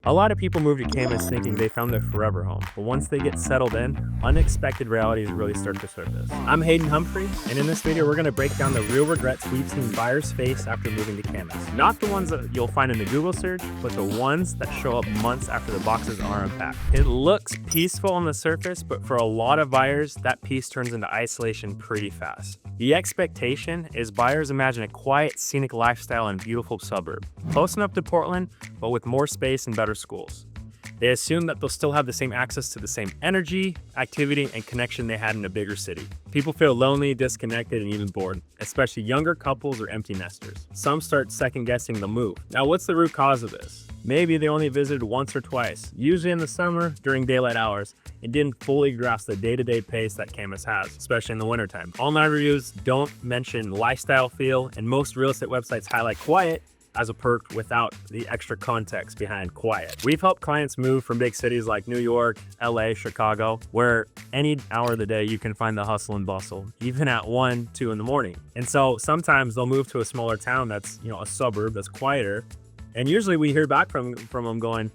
A lot of people move to Camas thinking they found their forever home, but once they get settled in, unexpected realities really start to surface. I'm Hayden Humphrey, and in this video we're going to break down the real regrets we've seen buyers face after moving to Camas. Not the ones that you'll find in the Google search, but the ones that show up months after the boxes are unpacked. It looks peaceful on the surface, but for a lot of buyers, that peace turns into isolation pretty fast. The expectation is buyers imagine a quiet, scenic lifestyle in a beautiful suburb, close enough to Portland, but with more space and better schools. They assume that they'll still have the same access to the same energy, activity, and connection they had in a bigger city. People feel lonely, disconnected, and even bored, especially younger couples or empty nesters. Some start second-guessing the move. Now, what's the root cause of this? Maybe they only visited once or twice, usually in the summer during daylight hours, and didn't fully grasp the day-to-day pace that Camas has, especially in the wintertime. Online reviews don't mention lifestyle feel, and most real estate websites highlight quiet as a perk without the extra context behind quiet. We've helped clients move from big cities like New York, LA, Chicago, where any hour of the day you can find the hustle and bustle, even at 1, 2 in the morning. And so sometimes they'll move to a smaller town that's, a suburb that's quieter. And usually we hear back from them going,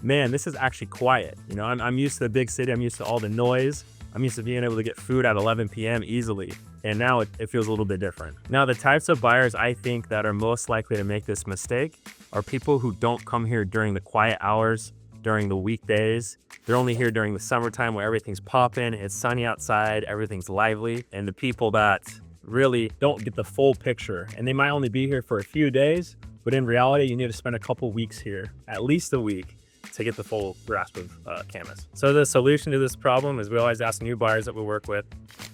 man, this is actually quiet. I'm used to the big city. I'm used to all the noise. I'm used to being able to get food at 11 p.m. easily. And now it feels a little bit different. Now, the types of buyers I think that are most likely to make this mistake are people who don't come here during the quiet hours, during the weekdays. They're only here during the summertime where everything's popping, it's sunny outside, everything's lively. And the people that really don't get the full picture, and they might only be here for a few days, but in reality, you need to spend a couple weeks here, at least a week, to get the full grasp of Camas. So the solution to this problem is we always ask new buyers that we work with,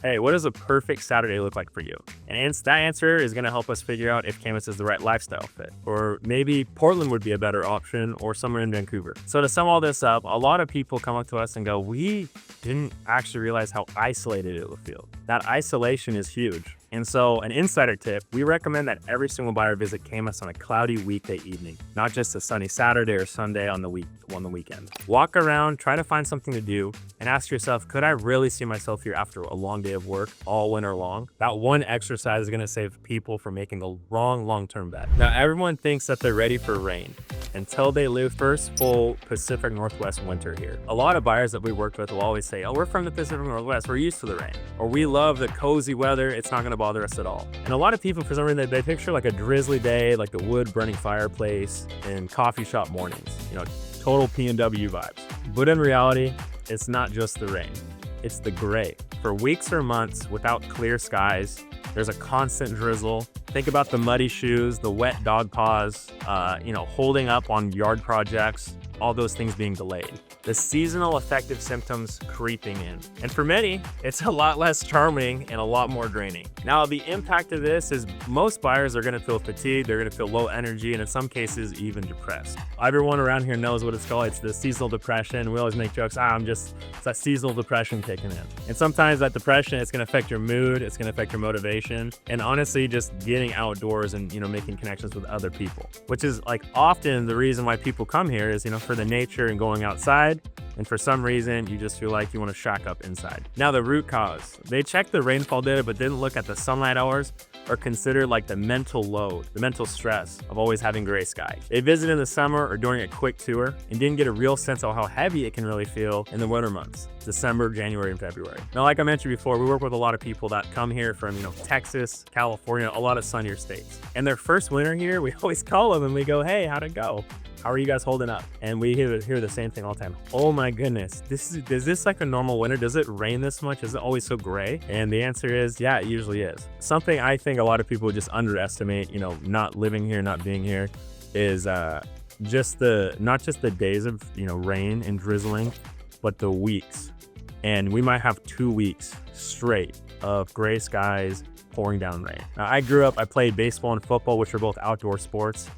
hey, what does a perfect Saturday look like for you? And that answer is gonna help us figure out if Camas is the right lifestyle fit, or maybe Portland would be a better option, or somewhere in Vancouver. So to sum all this up, a lot of people come up to us and go, we didn't actually realize how isolated it would feel. That isolation is huge. And so an insider tip, we recommend that every single buyer visit Camas on a cloudy weekday evening, not just a sunny Saturday or Sunday on the weekend. Walk around, try to find something to do, and ask yourself, could I really see myself here after a long day of work all winter long? That one exercise is gonna save people from making a wrong long-term bet. Now, everyone thinks that they're ready for rain until they live first full Pacific Northwest winter here. A lot of buyers that we worked with will always say, oh, we're from the Pacific Northwest, we're used to the rain. Or we love the cozy weather, it's not gonna bother us at all. And a lot of people, for some reason, they picture like a drizzly day, like the wood burning fireplace and coffee shop mornings, total P&W vibes. But in reality, it's not just the rain, it's the gray. For weeks or months without clear skies, there's a constant drizzle. Think about the muddy shoes, the wet dog paws, holding up on yard projects, all those things being delayed. The seasonal affective symptoms creeping in. And for many, it's a lot less charming and a lot more draining. Now, the impact of this is most buyers are gonna feel fatigued, they're gonna feel low energy, and in some cases, even depressed. Everyone around here knows what it's called. It's the seasonal depression. We always make jokes, it's that seasonal depression kicking in. And sometimes that depression, it's gonna affect your mood, it's gonna affect your motivation, and honestly, just getting outdoors and, making connections with other people, which is like often the reason why people come here is, for the nature and going outside. And for some reason, you just feel like you want to shack up inside. Now, the root cause. They checked the rainfall data, but didn't look at the sunlight hours or consider like the mental load, the mental stress of always having gray sky. They visited in the summer or during a quick tour and didn't get a real sense of how heavy it can really feel in the winter months, December, January, and February. Now, like I mentioned before, we work with a lot of people that come here from, Texas, California, a lot of sunnier states. And their first winter here, we always call them and we go, hey, how'd it go? How are you guys holding up? And we hear the same thing all the time. Oh my goodness, is this like a normal winter? Does it rain this much? Is it always so gray? And the answer is, yeah, it usually is. Something I think a lot of people just underestimate, not living here, not being here, is not just the days of, rain and drizzling, but the weeks. And we might have 2 weeks straight of gray skies, pouring down rain. Now, I played baseball and football, which are both outdoor sports.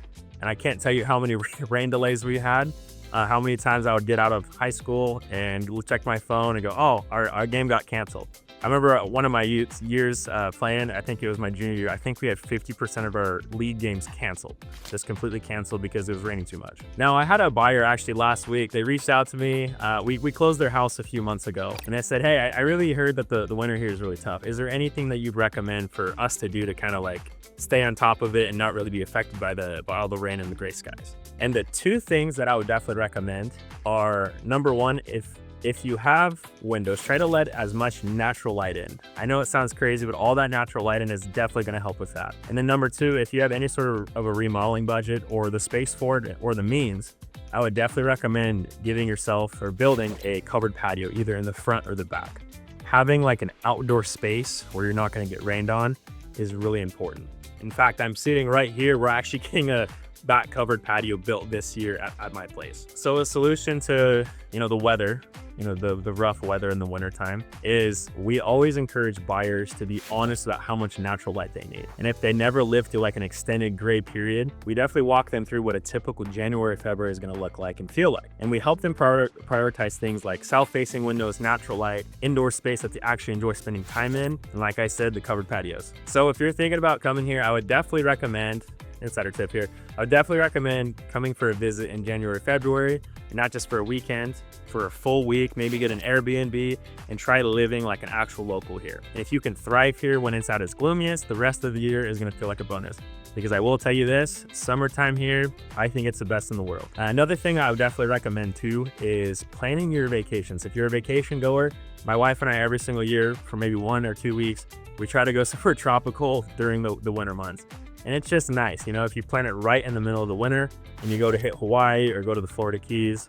And I can't tell you how many rain delays we had, how many times I would get out of high school and check my phone and go, oh, our game got canceled. I remember one of my years playing, I think it was my junior year, I think we had 50% of our league games canceled, just completely canceled because it was raining too much. Now, I had a buyer actually last week. They reached out to me. We closed their house a feby months ago, and they said, hey, I really heard that the winter here is really tough. Is there anything that you'd recommend for us to do to kind of like stay on top of it and not really be affected by all the rain and the gray skies? And the two things that I would definitely recommend are, number one, if you have windows, try to let as much natural light in. I know it sounds crazy, but all that natural light in is definitely going to help with that. And then number two, if you have any sort of a remodeling budget or the space for it or the means, I would definitely recommend giving yourself or building a covered patio, either in the front or the back. Having like an outdoor space where you're not going to get rained on is really important. In fact, I'm sitting right here. We're actually getting a back covered patio built this year at my place. So a solution to, the weather, the rough weather in the wintertime, is we always encourage buyers to be honest about how much natural light they need. And if they never live through like an extended gray period, we definitely walk them through what a typical January, February is going to look like and feel like. And we help them prioritize things like south-facing windows, natural light, indoor space that they actually enjoy spending time in, and like I said, the covered patios. So if you're thinking about coming here, I would definitely recommend, insider tip here, I would definitely recommend coming for a visit in January, February, and not just for a weekend, for a full week, maybe get an Airbnb and try living like an actual local here. And if you can thrive here when it's at its gloomiest, the rest of the year is gonna feel like a bonus. Because I will tell you this, summertime here, I think it's the best in the world. Another thing I would definitely recommend too is planning your vacations. If you're a vacation goer, my wife and I every single year for maybe 1 or 2 weeks, we try to go somewhere tropical during the winter months. And it's just nice, if you plan it right in the middle of the winter and you go to hit Hawaii or go to the Florida Keys,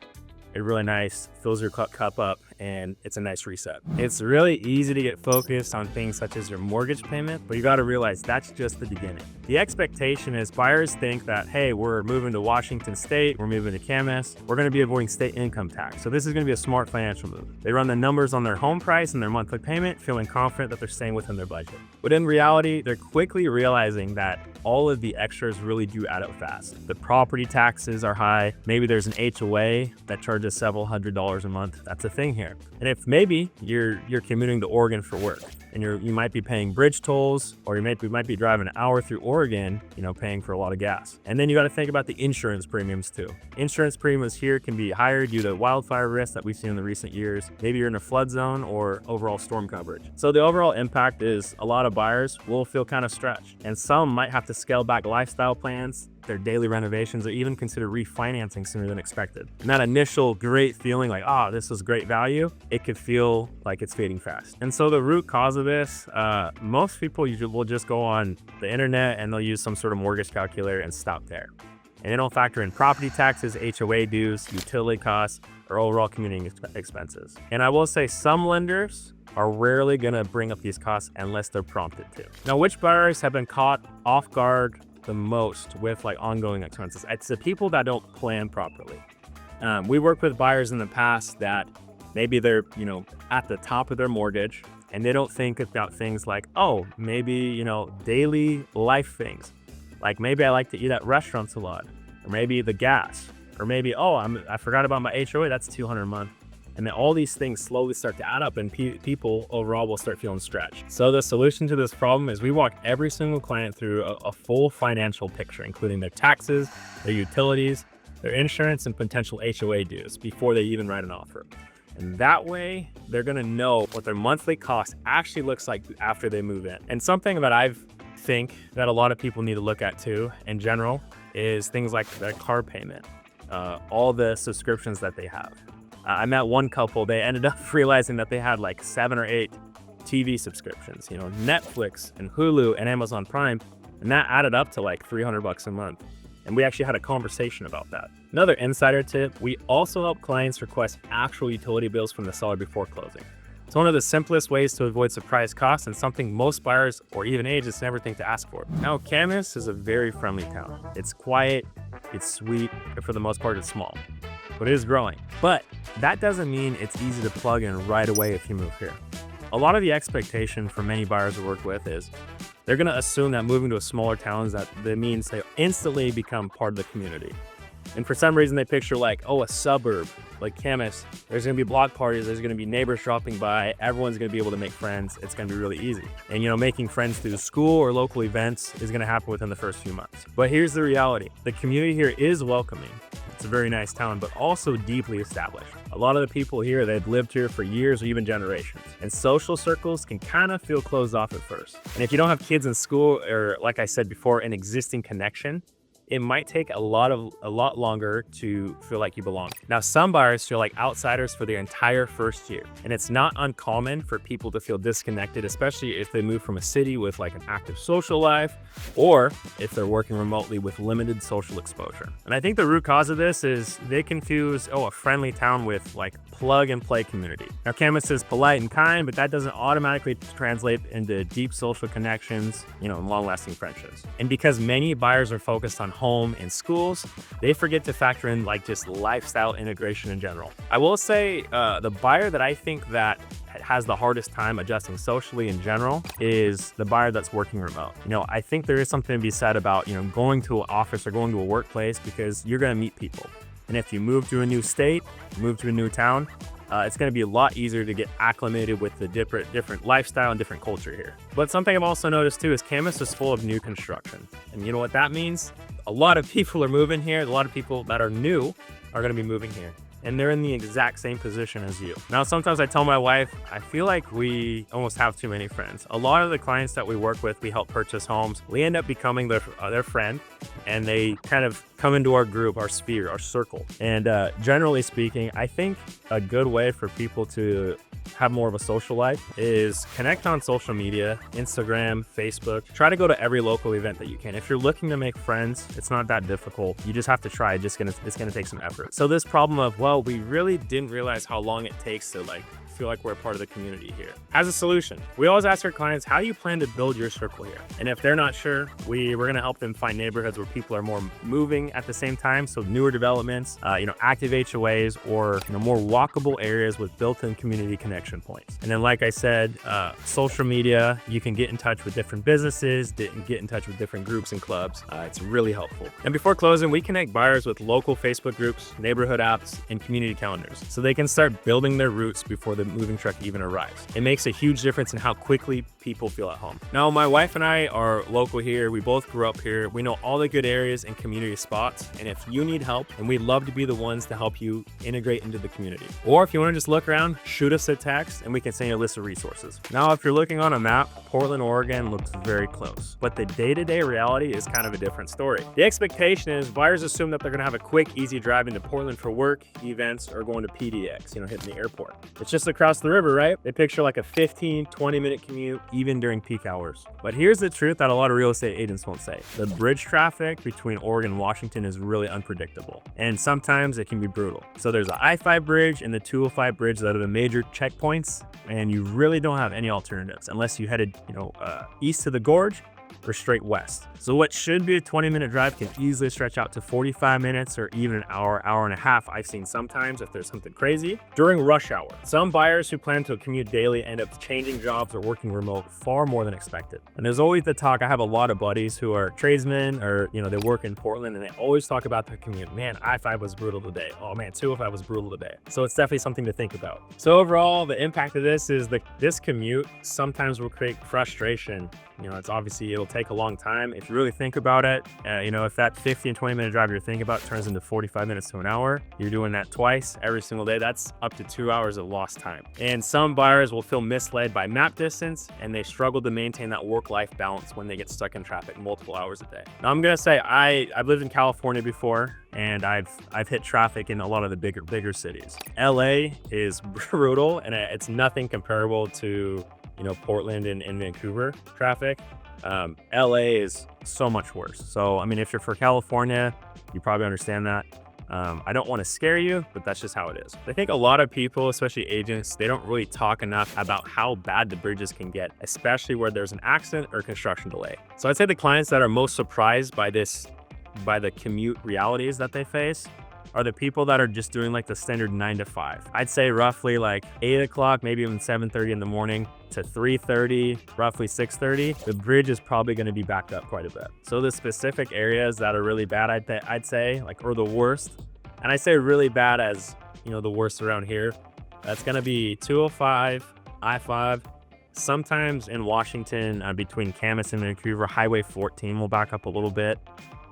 it's really nice, fills your cup up, and it's a nice reset. It's really easy to get focused on things such as your mortgage payment, but you gotta realize that's just the beginning. The expectation is buyers think that, hey, we're moving to Washington State, we're moving to Camas, we're gonna be avoiding state income tax. So this is gonna be a smart financial move. They run the numbers on their home price and their monthly payment, feeling confident that they're staying within their budget. But in reality, they're quickly realizing that all of the extras really do add up fast. The property taxes are high. Maybe there's an HOA that charges several $100s a month. That's a thing here. And if maybe you're commuting to Oregon for work and you might be paying bridge tolls, or you might be driving an hour through Oregon, paying for a lot of gas. And then you got to think about the insurance premiums too. Insurance premiums here can be higher due to wildfire risks that we've seen in the recent years. Maybe you're in a flood zone or overall storm coverage. So the overall impact is a lot of buyers will feel kind of stretched, and some might have to scale back lifestyle plans, their daily renovations, or even consider refinancing sooner than expected. And that initial great feeling like, this is great value, it could feel like it's fading fast. And so the root cause of this, most people will just go on the internet and they'll use some sort of mortgage calculator and stop there. And they don't factor in property taxes, HOA dues, utility costs, or overall commuting expenses. And I will say some lenders are rarely gonna bring up these costs unless they're prompted to. Now, which buyers have been caught off guard the most with like ongoing expenses? It's the people that don't plan properly. We worked with buyers in the past that maybe they're, at the top of their mortgage and they don't think about things like, maybe, daily life things. Like maybe I like to eat at restaurants a lot, or maybe the gas, or maybe, I forgot about my HOA, that's $200 a month. And then all these things slowly start to add up, and people overall will start feeling stretched. So the solution to this problem is we walk every single client through a full financial picture, including their taxes, their utilities, their insurance, and potential HOA dues before they even write an offer. And that way, they're gonna know what their monthly cost actually looks like after they move in. And something that I think that a lot of people need to look at too, in general, is things like their car payment, all the subscriptions that they have. I met one couple, they ended up realizing that they had like 7 or 8 TV subscriptions, Netflix and Hulu and Amazon Prime, and that added up to like $300 a month. And we actually had a conversation about that. Another insider tip, we also help clients request actual utility bills from the seller before closing. It's one of the simplest ways to avoid surprise costs, and something most buyers or even agents never think to ask for. Now, Camas is a very friendly town. It's quiet, it's sweet, but for the most part, it's small. But it is growing. But that doesn't mean it's easy to plug in right away if you move here. A lot of the expectation for many buyers we work with is they're gonna assume that moving to a smaller town that means they instantly become part of the community. And for some reason they picture like, oh, a suburb like Camas, there's gonna be block parties, there's gonna be neighbors dropping by, everyone's gonna be able to make friends, it's gonna be really easy. And making friends through school or local events is gonna happen within the first few months. But here's the reality, the community here is welcoming. It's a very nice town, but also deeply established. A lot of the people here, they've lived here for years or even generations. And social circles can kind of feel closed off at first. And if you don't have kids in school, or like I said before, an existing connection, it might take a lot longer to feel like you belong. Now, some buyers feel like outsiders for their entire first year, and it's not uncommon for people to feel disconnected, especially if they move from a city with like an active social life, or if they're working remotely with limited social exposure. And I think the root cause of this is they confuse, a friendly town with like plug and play community. Now, Camas is polite and kind, but that doesn't automatically translate into deep social connections, and long-lasting friendships. And because many buyers are focused on home and schools, they forget to factor in like just lifestyle integration in general. I will say the buyer that I think that has the hardest time adjusting socially in general is the buyer that's working remote. I think there is something to be said about, going to an office or going to a workplace, because you're going to meet people. And if you move to a new state, move to a new town, it's going to be a lot easier to get acclimated with the different lifestyle and different culture here. But something I've also noticed too is Camas is full of new construction. And you know what that means? A lot of people are moving here. A lot of people that are new are going to be moving here. And they're in the exact same position as you. Now, sometimes I tell my wife, I feel like we almost have too many friends. A lot of the clients that we work with, we help purchase homes, we end up becoming their friend, and they kind of come into our group, our sphere, our circle. And generally speaking, I think a good way for people to have more of a social life is connect on social media, Instagram, Facebook. Try to go to every local event that you can. If you're looking to make friends, it's not that difficult. You just have to try. It's gonna take some effort. So this problem of, we really didn't realize how long it takes to feel like we're a part of the community here. As a solution, we always ask our clients, how do you plan to build your circle here? And if they're not sure, we're gonna help them find neighborhoods where people are more moving at the same time. So newer developments, active HOAs, or more walkable areas with built-in community connection points. And then, like I said, social media, you can get in touch with different businesses, get in touch with different groups and clubs. It's really helpful. And before closing, we connect buyers with local Facebook groups, neighborhood apps, and community calendars, so they can start building their roots before the moving truck even arrives. It makes a huge difference in how quickly people feel at home. Now, my wife and I are local here. We both grew up here. We know all the good areas and community spots. And if you need help, and we'd love to be the ones to help you integrate into the community. Or if you want to just look around, shoot us a text and we can send you a list of resources. Now, if you're looking on a map, Portland, Oregon looks very close, but the day-to-day reality is kind of a different story. The expectation is buyers assume that they're going to have a quick, easy drive into Portland for work, events, or going to PDX, hitting the airport. It's just across the river, right? They picture like a 15, 20-minute commute, even during peak hours. But here's the truth that a lot of real estate agents won't say. The bridge traffic between Oregon and Washington is really unpredictable, and sometimes it can be brutal. So there's the I-5 bridge and the 205 bridge that are the major checkpoints, and you really don't have any alternatives unless you headed, east to the gorge or straight west. So what should be a 20-minute drive can easily stretch out to 45 minutes or even an hour, hour and a half. I've seen sometimes if there's something crazy. During rush hour, some buyers who plan to commute daily end up changing jobs or working remote far more than expected. And there's always the talk, I have a lot of buddies who are tradesmen or, they work in Portland, and they always talk about their commute. Man, I-5 was brutal today. Oh man, 205 was brutal today. So it's definitely something to think about. So overall, the impact of this is this commute sometimes will create frustration. It's obviously, it'll take a long time. If you really think about it, if that 50 and 20 minute drive you're thinking about turns into 45 minutes to an hour, you're doing that twice every single day, that's up to 2 hours of lost time. And some buyers will feel misled by map distance, and they struggle to maintain that work-life balance when they get stuck in traffic multiple hours a day. Now, I'm gonna say I've lived in California before, and I've hit traffic in a lot of the bigger cities. LA is brutal, and it's nothing comparable to Portland and Vancouver traffic. LA is so much worse. So, if you're for California, you probably understand that. I don't want to scare you, but that's just how it is. I think a lot of people, especially agents, they don't really talk enough about how bad the bridges can get, especially where there's an accident or construction delay. So I'd say the clients that are most surprised by the commute realities that they face are the people that are just doing like the standard 9 to 5. I'd say roughly like 8 o'clock, maybe even 7:30 in the morning to 3:30, roughly 6:30. The bridge is probably going to be backed up quite a bit. So the specific areas that are really bad, I'd say, like, or the worst, and I say really bad as, you know, the worst around here, that's going to be 205, I-5. Sometimes in Washington, between Camas and Vancouver, Highway 14 will back up a little bit.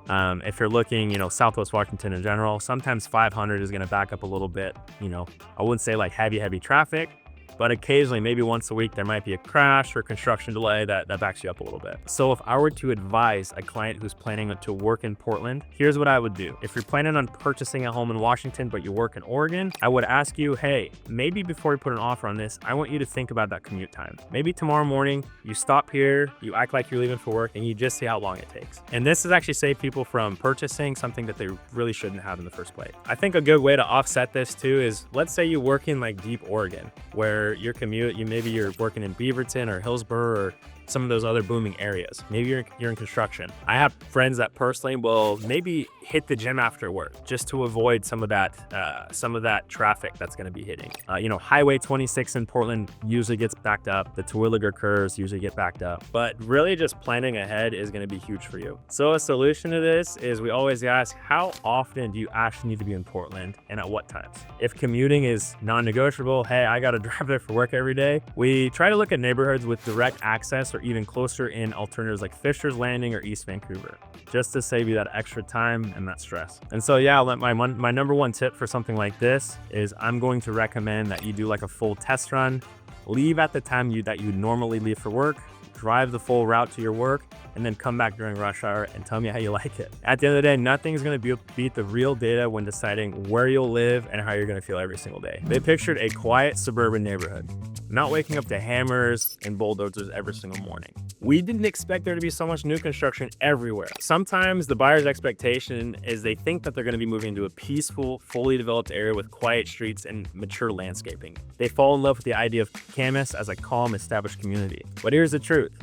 If you're looking, you know, Southwest Washington in general, sometimes 500 is going to back up a little bit. You know, I wouldn't say like heavy traffic, but occasionally, maybe once a week, there might be a crash or construction delay that backs you up a little bit. So if I were to advise a client who's planning to work in Portland, here's what I would do. If you're planning on purchasing a home in Washington, but you work in Oregon, I would ask you, hey, maybe before we put an offer on this, I want you to think about that commute time. Maybe tomorrow morning, you stop here, you act like you're leaving for work, and you just see how long it takes. And this has actually saved people from purchasing something that they really shouldn't have in the first place. I think a good way to offset this too is, let's say you work in like deep Oregon, where your commute, maybe you're working in Beaverton or Hillsborough or some of those other booming areas. Maybe you're in construction. I have friends that personally will maybe hit the gym after work just to avoid some of that traffic that's going to be hitting. You know, Highway 26 in Portland usually gets backed up. The Terwilliger curves usually get backed up. But really, just planning ahead is going to be huge for you. So a solution to this is, we always ask, how often do you actually need to be in Portland and at what times? If commuting is non-negotiable, hey, I got to drive there for work every day, we try to look at neighborhoods with direct access or even closer in alternatives like Fisher's Landing or East Vancouver, just to save you that extra time and that stress. And so yeah, my number one tip for something like this is, I'm going to recommend that you do like a full test run, leave at the time that you normally leave for work, drive the full route to your work, and then come back during rush hour and tell me how you like it. At the end of the day, nothing's gonna beat the real data when deciding where you'll live and how you're gonna feel every single day. They pictured a quiet suburban neighborhood, not waking up to hammers and bulldozers every single morning. We didn't expect there to be so much new construction everywhere. Sometimes the buyer's expectation is they think that they're gonna be moving into a peaceful, fully developed area with quiet streets and mature landscaping. They fall in love with the idea of Camas as a calm, established community. But here's the truth.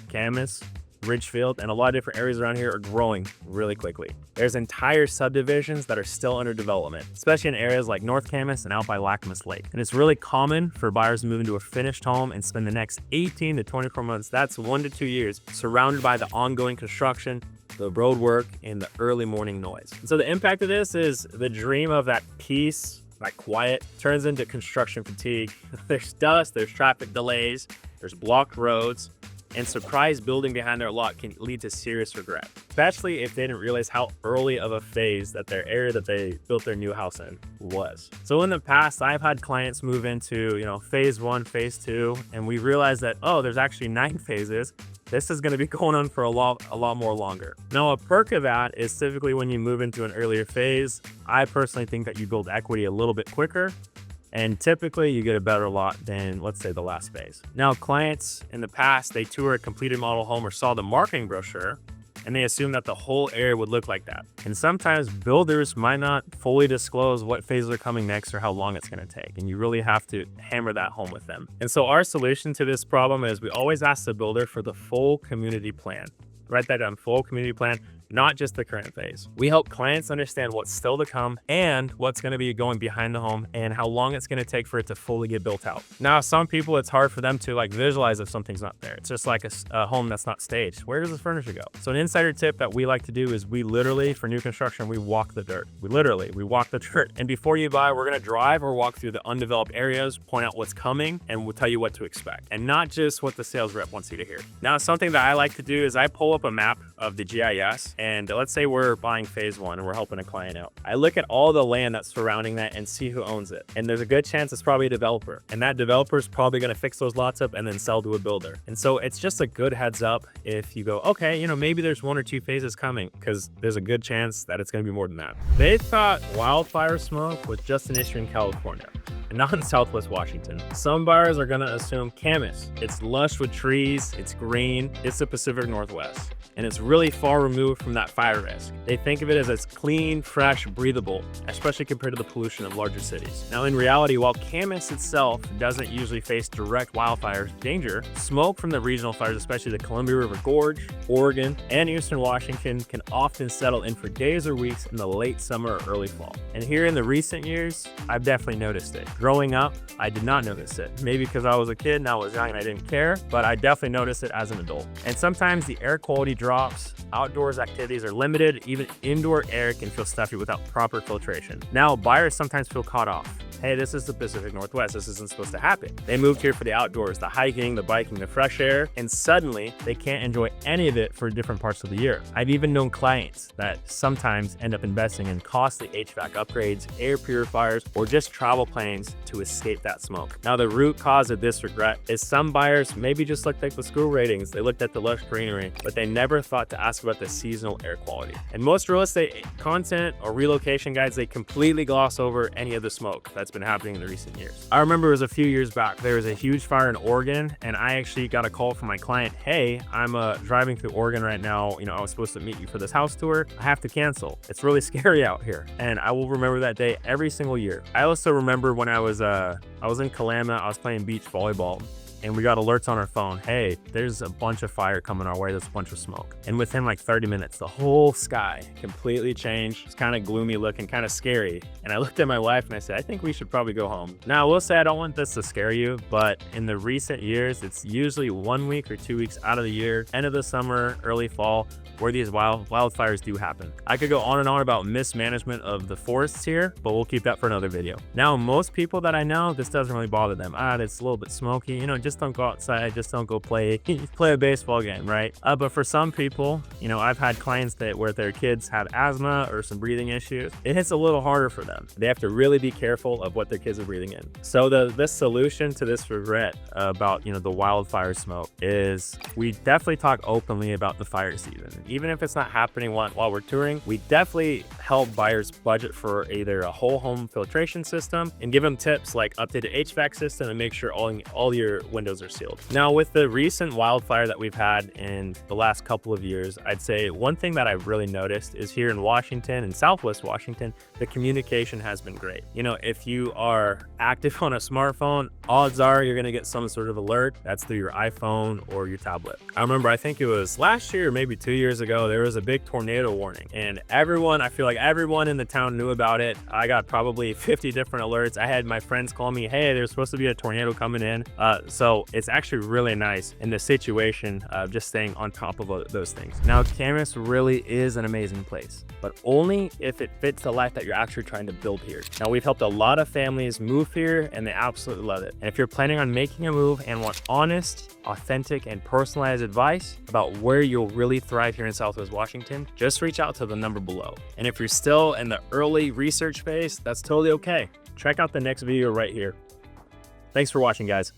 Camas, Ridgefield, and a lot of different areas around here are growing really quickly. There's entire subdivisions that are still under development, especially in areas like North Camas and out by Lacamas Lake. And it's really common for buyers to move into a finished home and spend the next 18 to 24 months, that's 1 to 2 years, surrounded by the ongoing construction, the road work, and the early morning noise. And so the impact of this is the dream of that peace, that quiet, turns into construction fatigue. There's dust, there's traffic delays, there's blocked roads, and surprise building behind their lot can lead to serious regret, especially if they didn't realize how early of a phase that their area that they built their new house in was. So in the past, I've had clients move into, you know, phase 1, phase 2, and we realized that, oh, there's actually 9 phases. This is going to be going on for a lot more longer. Now, a perk of that is typically when you move into an earlier phase, I personally think that you build equity a little bit quicker, and typically you get a better lot than, let's say, the last phase. Now, clients in the past, they toured a completed model home or saw the marketing brochure, and they assumed that the whole area would look like that. And sometimes builders might not fully disclose what phases are coming next or how long it's gonna take, and you really have to hammer that home with them. And so our solution to this problem is, we always ask the builder for the full community plan. Write that down, full community plan, not just the current phase. We help clients understand what's still to come and what's going to be going behind the home and how long it's going to take for it to fully get built out. Now, some people, it's hard for them to like visualize if something's not there. It's just like a home that's not staged. Where does the furniture go? So an insider tip that we like to do is, we literally, for new construction, we walk the dirt. We walk the dirt. And before you buy, we're going to drive or walk through the undeveloped areas, point out what's coming, and we'll tell you what to expect, and not just what the sales rep wants you to hear. Now, something that I like to do is I pull up a map of the GIS, and let's say we're buying phase 1 and we're helping a client out. I look at all the land that's surrounding that and see who owns it. And there's a good chance it's probably a developer. And that developer is probably going to fix those lots up and then sell to a builder. And so it's just a good heads up if you go, okay, you know, maybe there's 1 or 2 phases coming, because there's a good chance that it's going to be more than that. They thought wildfire smoke was just an issue in California. And and not in Southwest Washington. Some buyers are gonna assume Camas. It's lush with trees, it's green, it's the Pacific Northwest, and it's really far removed from that fire risk. They think of it as it's clean, fresh, breathable, especially compared to the pollution of larger cities. Now in reality, while Camas itself doesn't usually face direct wildfire danger, smoke from the regional fires, especially the Columbia River Gorge, Oregon, and Eastern Washington, can often settle in for days or weeks in the late summer or early fall. And here in the recent years, I've definitely noticed it. Growing up, I did not notice it. Maybe because I was a kid and I was young and I didn't care, but I definitely noticed it as an adult. And sometimes the air quality drops, outdoors activities are limited, even indoor air can feel stuffy without proper filtration. Now, buyers sometimes feel caught off. Hey, this is the Pacific Northwest. This isn't supposed to happen. They moved here for the outdoors, the hiking, the biking, the fresh air, and suddenly they can't enjoy any of it for different parts of the year. I've even known clients that sometimes end up investing in costly HVAC upgrades, air purifiers, or just travel plans to escape that smoke. Now, the root cause of this regret is some buyers maybe just looked at the school ratings, they looked at the lush greenery, but they never thought to ask about the seasonal air quality. And most real estate content or relocation guides, they completely gloss over any of the smoke that's been happening in the recent years. I remember it was a few years back, there was a huge fire in Oregon, and I actually got a call from my client, hey, I'm driving through Oregon right now, I was supposed to meet you for this house tour, I have to cancel. It's really scary out here. And I will remember that day every single year. I also remember when I was in Camas, I was playing beach volleyball, and we got alerts on our phone. Hey, there's a bunch of fire coming our way. There's a bunch of smoke. And within like 30 minutes, the whole sky completely changed. It's kind of gloomy looking, kind of scary. And I looked at my wife and I said, I think we should probably go home. Now, I will say I don't want this to scare you, but in the recent years, it's usually 1 week or 2 weeks out of the year, end of the summer, early fall, where these wildfires do happen. I could go on and on about mismanagement of the forests here, but we'll keep that for another video. Now, most people that I know, this doesn't really bother them. It's a little bit smoky, just don't go outside, just don't go play a baseball game, right? But for some people, I've had clients where their kids have asthma or some breathing issues. It hits a little harder for them. They have to really be careful of what their kids are breathing in. So this solution to this regret about, the wildfire smoke is we definitely talk openly about the fire season. Even if it's not happening while we're touring, we definitely help buyers budget for either a whole home filtration system and give them tips like update the HVAC system and make sure all your windows are sealed. Now, with the recent wildfire that we've had in the last couple of years, I'd say one thing that I've really noticed is here in Washington and Southwest Washington, the communication has been great. If you are active on a smartphone, odds are you're gonna get some sort of alert. That's through your iPhone or your tablet. I remember, I think it was last year or maybe 2 years ago, there was a big tornado warning, and I feel like everyone in the town knew about it. I got probably 50 different alerts. I had my friends call me, hey, there's supposed to be a tornado coming in. So it's actually really nice in the situation of just staying on top of those things. Now, Camas really is an amazing place, but only if it fits the life that you're actually trying to build here. Now, we've helped a lot of families move here and they absolutely love it. And if you're planning on making a move and want honest, authentic, and personalized advice about where you'll really thrive here in Southwest Washington, just reach out to the number below. And if you're still in the early research phase, that's totally okay. Check out the next video right here. Thanks for watching, guys.